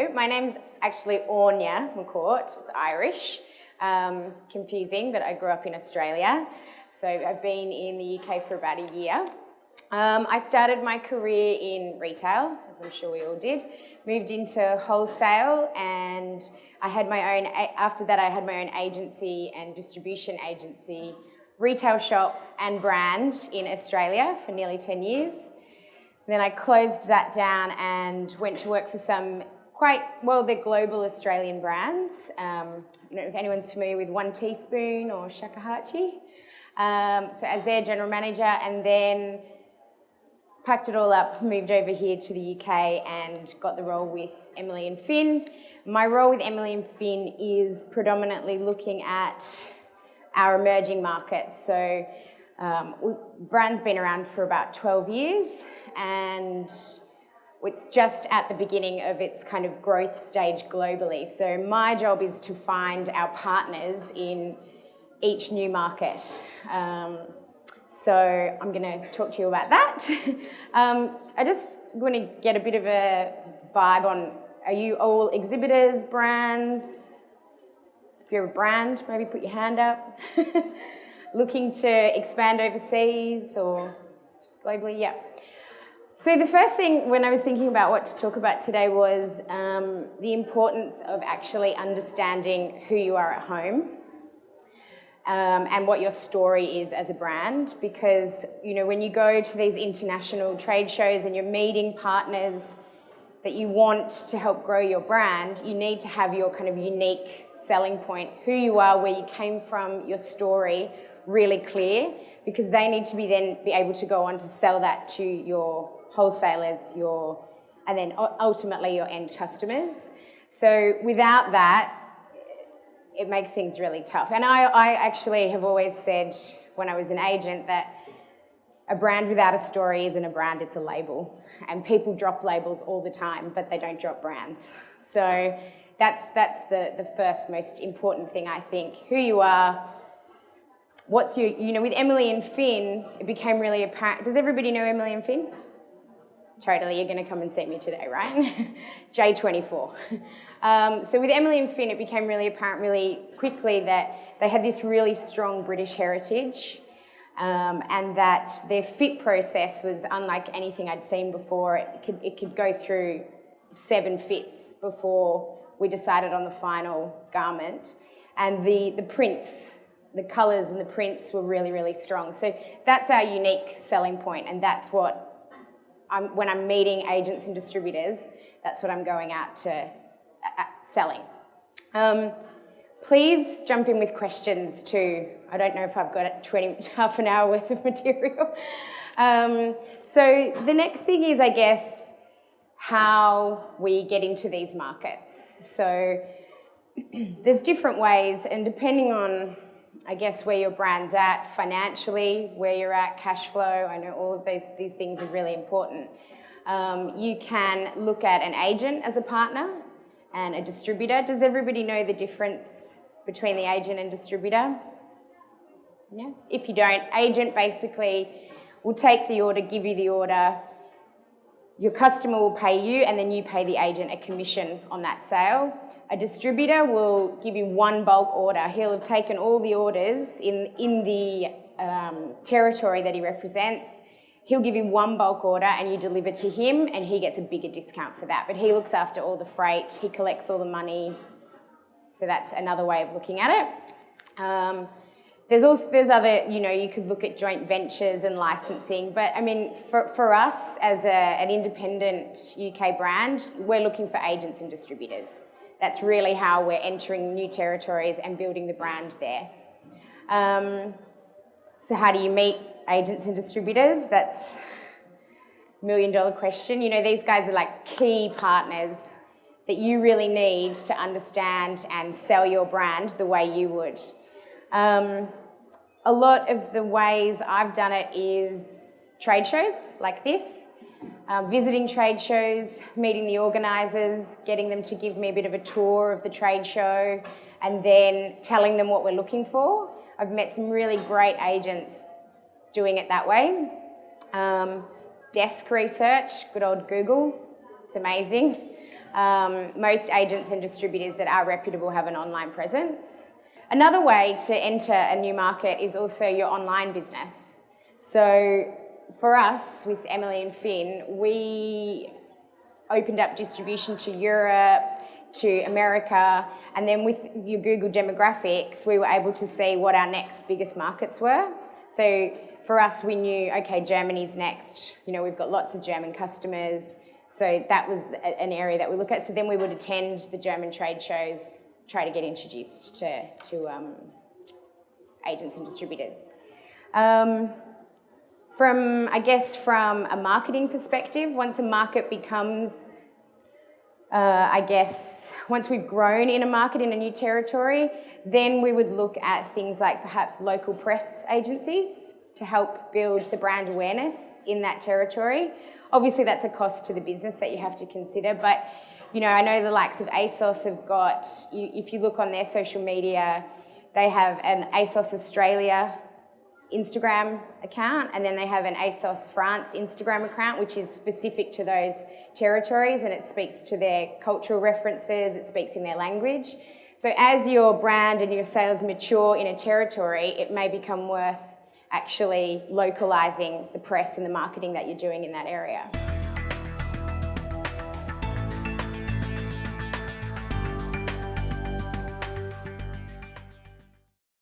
Hello, my name's actually Aine McCourt. It's Irish, confusing, but I grew up in Australia. So I've been in the UK for about a year. I started my career in retail, as I'm sure we all did. Moved into wholesale, and I had my own, after that I had my own agency and distribution agency, retail shop and brand in Australia for nearly 10 years. Then I closed that down and went to work for some they're global Australian brands. I don't know if anyone's familiar with One Teaspoon or Shakuhachi. So as their general manager, and then packed it all up, moved over here to the UK and got the role with Emily and Finn. My role with Emily and Finn is predominantly looking at our emerging markets. So brand's been around for about 12 years, and it's just at the beginning of its kind of growth stage globally. So my job is to find our partners in each new market. So I'm going to talk to you about that. I just want to get a bit of a vibe on, are you all exhibitors, brands? If you're a brand, maybe put your hand up. Looking to expand overseas or globally? Yeah. So the first thing when I was thinking about what to talk about today was the importance of actually understanding who you are at home and what your story is as a brand. Because, you know, when you go to these international trade shows and you're meeting partners that you want to help grow your brand, you need to have your kind of unique selling point, who you are, where you came from, your story really clear, because they need to be able to go on to sell that to your wholesalers, and then ultimately your end customers. So without that, it makes things really tough. And I actually have always said when I was an agent that a brand without a story isn't a brand, it's a label. And people drop labels all the time, but they don't drop brands. So that's the first most important thing, I think. Who you are, what's your, with Emily and Finn, it became really apparent. Does everybody know Emily and Finn? Totally, you're going to come and see me today, right? J24. So with Emily and Finn, it became really apparent really quickly that they had this really strong British heritage, and that their fit process was unlike anything I'd seen before. It could go through 7 fits before we decided on the final garment. And the prints, the colours and the prints were really, really strong. So that's our unique selling point, and that's what when I'm meeting agents and distributors, that's what I'm going out to selling. Please jump in with questions too. I don't know if I've got half an hour worth of material. So the next thing is, I guess, how we get into these markets. So there's different ways, and depending on, I guess, where your brand's at financially, where you're at, cash flow, I know all of these things are really important. You can look at an agent as a partner and a distributor. Does everybody know the difference between the agent and distributor? Yeah. If you don't, agent basically will take the order, give you the order, your customer will pay you, and then you pay the agent a commission on that sale. A distributor will give you one bulk order. He'll have taken all the orders in the territory that he represents. He'll give you one bulk order and you deliver to him, and he gets a bigger discount for that. But he looks after all the freight, he collects all the money. So that's another way of looking at it. There's other, you could look at joint ventures and licensing. But I mean, for us as an independent UK brand, we're looking for agents and distributors. That's really how we're entering new territories and building the brand there. So how do you meet agents and distributors? That's $1 million question. These guys are like key partners that you really need to understand and sell your brand the way you would. A lot of the ways I've done it is trade shows like this. Visiting trade shows, meeting the organisers, getting them to give me a bit of a tour of the trade show, and then telling them what we're looking for. I've met some really great agents doing it that way. Desk research, good old Google, it's amazing. Most agents and distributors that are reputable have an online presence. Another way to enter a new market is also your online business. So for us, with Emily and Finn, we opened up distribution to Europe, to America, and then with your Google demographics, we were able to see what our next biggest markets were. So for us, we knew, okay, Germany's next. You know, we've got lots of German customers. So that was an area that we look at. So then we would attend the German trade shows, try to get introduced to agents and distributors. From a marketing perspective, once a market becomes, once we've grown in a market in a new territory, then we would look at things like perhaps local press agencies to help build the brand awareness in that territory. Obviously, that's a cost to the business that you have to consider, but you know, I know the likes of ASOS have got, if you look on their social media, they have an ASOS Australia Instagram account, and then they have an ASOS France Instagram account, which is specific to those territories, and it speaks to their cultural references, it speaks in their language. So as your brand and your sales mature in a territory, it may become worth actually localising the press and the marketing that you're doing in that area.